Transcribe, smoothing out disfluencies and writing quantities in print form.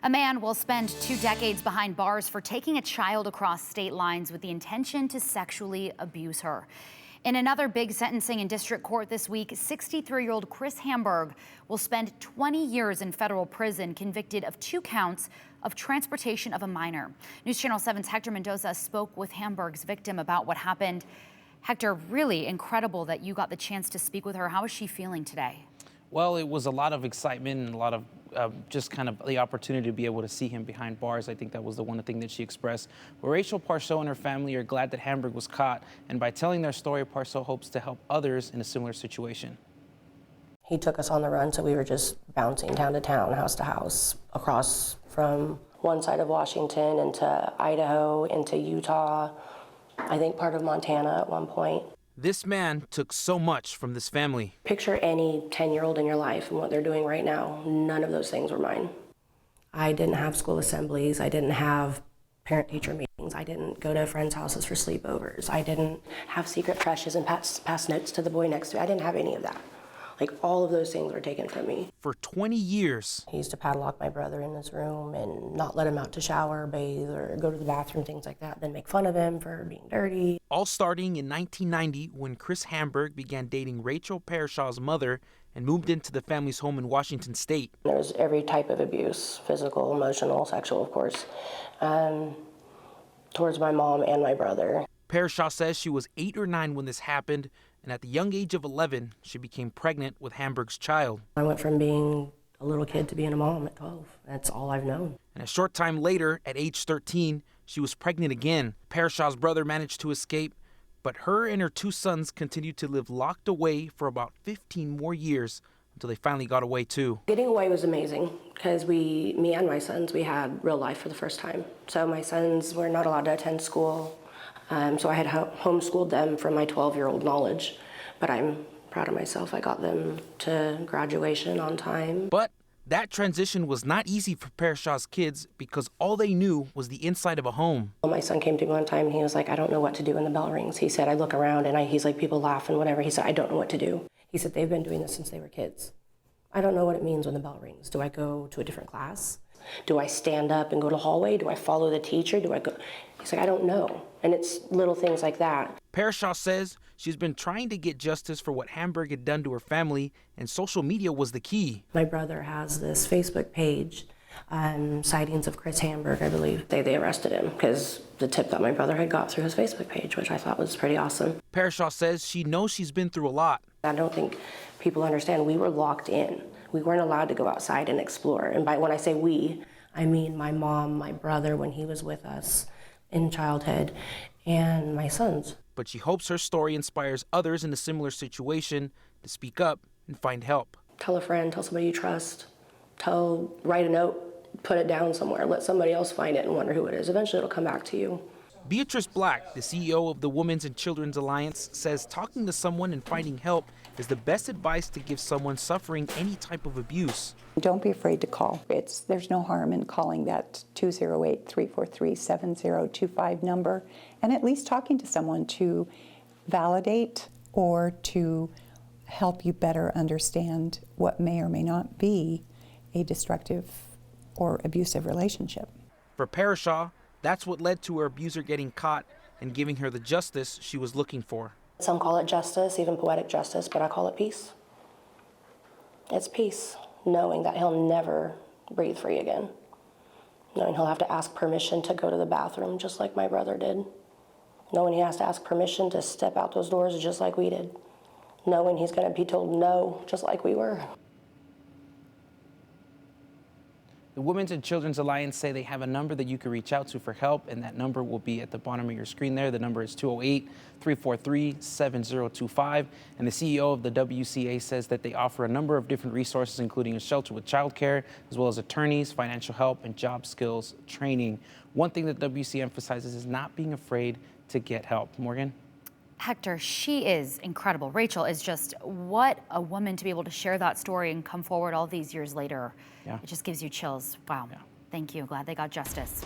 A man will spend 2 decades behind bars for taking a child across state lines with the intention to sexually abuse her. In another big sentencing in district court this week, 63-year-old Chris Hamberg will spend 20 years in federal prison, convicted of 2 counts of transportation of a minor. News Channel 7's Hector Mendoza spoke with Hamberg's victim about what happened. Hector, really incredible that you got the chance to speak with her. How is she feeling today? Well, it was a lot of excitement and a lot of just kind of the opportunity to be able to see him behind bars. I think that was the one thing that she expressed. But Rachel Parceau and her family are glad that Hamberg was caught, and by telling their story, Parceau hopes to help others in a similar situation. He took us on the run, so we were just bouncing town to town, house to house, across from one side of Washington into Idaho, into Utah, I think part of Montana at one point. This man took so much from this family. Picture any 10-year-old in your life and what they're doing right now. None of those things were mine. I didn't have school assemblies. I didn't have parent-teacher meetings. I didn't go to friends' houses for sleepovers. I didn't have secret crushes and pass notes to the boy next to me. I didn't have any of that. Like, all of those things were taken from me. For 20 years. He used to padlock my brother in his room and not let him out to shower, bathe, or go to the bathroom, things like that, then make fun of him for being dirty. All starting in 1990 when Chris Hamberg began dating Rachel Parcau's mother and moved into the family's home in Washington State. There was every type of abuse, physical, emotional, sexual, of course, towards my mom and my brother. Parcau says she was 8 or 9 when this happened, and at the young age of 11, she became pregnant with Hamberg's child. I went from being a little kid to being a mom at 12. That's all I've known. And a short time later, at age 13, she was pregnant again. Parcau's brother managed to escape, but her and her 2 sons continued to live locked away for about 15 more years until they finally got away too. Getting away was amazing because me and my sons, we had real life for the first time. So my sons were not allowed to attend school. So I had homeschooled them from my 12-year-old knowledge, but I'm proud of myself. I got them to graduation on time. But that transition was not easy for Parcau's kids because all they knew was the inside of a home. My son came to me one time and he was like, I don't know what to do when the bell rings. He said, I look around and he's like, people laugh and whatever. He said, I don't know what to do. He said, they've been doing this since they were kids. I don't know what it means when the bell rings. Do I go to a different class? Do I stand up and go to the hallway? Do I follow the teacher? Do I go? He's like, I don't know. And it's little things like that. Parcau says she's been trying to get justice for what Hamberg had done to her family, and social media was the key. My brother has this Facebook page, sightings of Chris Hamberg, I believe. They arrested him because the tip that my brother had got through his Facebook page, which I thought was pretty awesome. Parcau says she knows she's been through a lot. I don't think people understand we were locked in. We weren't allowed to go outside and explore. And when I say we, I mean my mom, my brother when he was with us in childhood, and my sons. But she hopes her story inspires others in a similar situation to speak up and find help. Tell a friend, tell somebody you trust, write a note, put it down somewhere, let somebody else find it and wonder who it is. Eventually it'll come back to you. Beatrice Black, the CEO of the Women's and Children's Alliance, says talking to someone and finding help is the best advice to give someone suffering any type of abuse. Don't be afraid to call. There's no harm in calling that 208-343-7025 number and at least talking to someone to validate or to help you better understand what may or may not be a destructive or abusive relationship. For Parcau, that's what led to her abuser getting caught and giving her the justice she was looking for. Some call it justice, even poetic justice, but I call it peace. It's peace, knowing that he'll never breathe free again. Knowing he'll have to ask permission to go to the bathroom just like my brother did. Knowing he has to ask permission to step out those doors just like we did. Knowing he's going to be told no just like we were. The Women's and Children's Alliance say they have a number that you can reach out to for help, and that number will be at the bottom of your screen there. The number is 208-343-7025. And the CEO of the WCA says that they offer a number of different resources, including a shelter with childcare, as well as attorneys, financial help, and job skills training. One thing that WCA emphasizes is not being afraid to get help. Morgan? Hector, she is incredible. Rachel is just, what a woman to be able to share that story and come forward all these years later. Yeah. It just gives you chills. Wow. Yeah. Thank you. Glad they got justice.